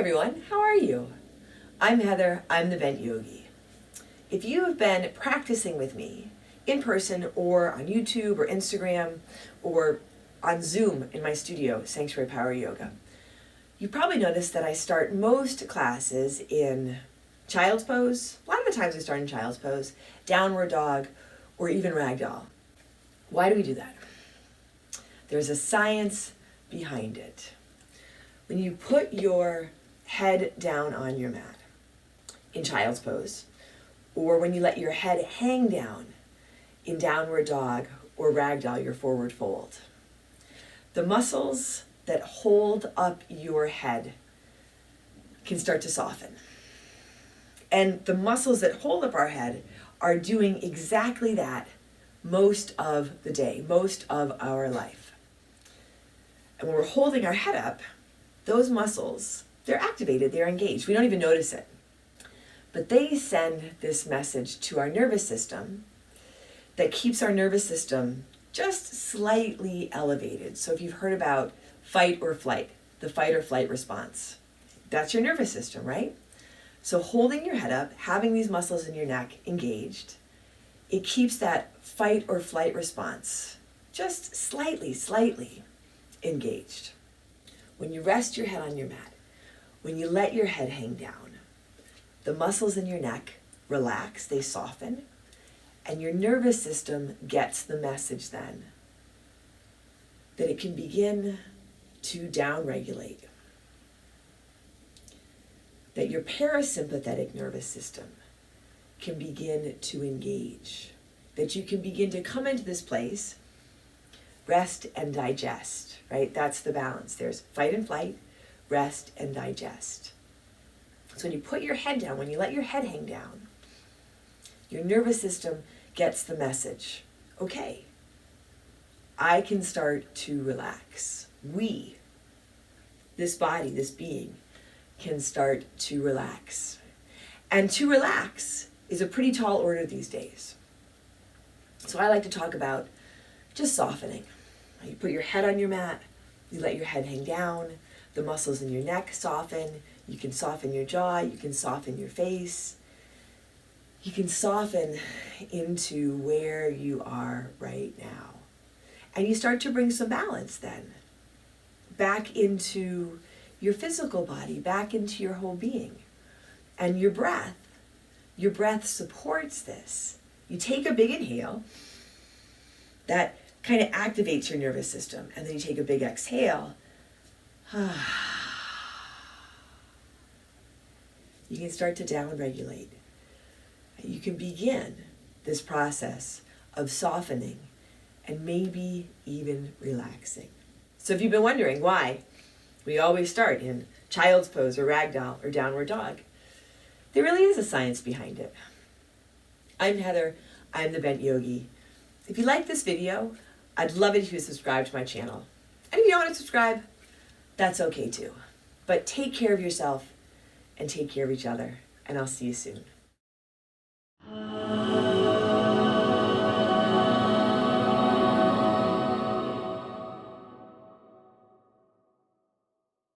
everyone, how are you? I'm Heather, I'm the Bent Yogi. If you have been practicing with me in person or on YouTube or Instagram or on Zoom in my studio, Sanctuary Power Yoga, you probably noticed that I start most classes in child's pose. A lot of the times I start in child's pose, downward dog, or even ragdoll. Why do we do that? There's a science behind it. When you put your head down on your mat in child's pose, or when you let your head hang down in downward dog or ragdoll, your forward fold, the muscles that hold up your head can start to soften. And the muscles that hold up our head are doing exactly that most of the day, most of our life. And when we're holding our head up, those muscles, they're activated, they're engaged. We don't even notice it. But they send this message to our nervous system that keeps our nervous system just slightly elevated. So if you've heard about fight or flight, the fight or flight response, that's your nervous system, right? So holding your head up, having these muscles in your neck engaged, it keeps that fight or flight response just slightly engaged. When you rest your head on your mat, when you let your head hang down, the muscles in your neck relax, they soften, and your nervous system gets the message then that it can begin to downregulate, that your parasympathetic nervous system can begin to engage, that you can begin to come into this place, rest and digest, right? That's the balance. There's fight and flight, rest and digest. So when you put your head down, when you let your head hang down, your nervous system gets the message, okay, I can start to relax. We, this body, this being, can start to relax. And to relax is a pretty tall order these days. So I like to talk about just softening. You put your head on your mat, you let your head hang down, the muscles in your neck soften, you can soften your jaw, you can soften your face, you can soften into where you are right now. And you start to bring some balance then back into your physical body, back into your whole being. And your breath supports this. You take a big inhale, that kind of activates your nervous system, and then you take a big exhale. You can start to downregulate. You can begin this process of softening and maybe even relaxing. So if you've been wondering why we always start in child's pose or ragdoll or downward dog, there really is a science behind it. I'm Heather, I'm the Bent Yogi. If you like this video, I'd love it if you subscribe to my channel. And if you don't want to subscribe, that's okay too. But take care of yourself and take care of each other, and I'll see you soon.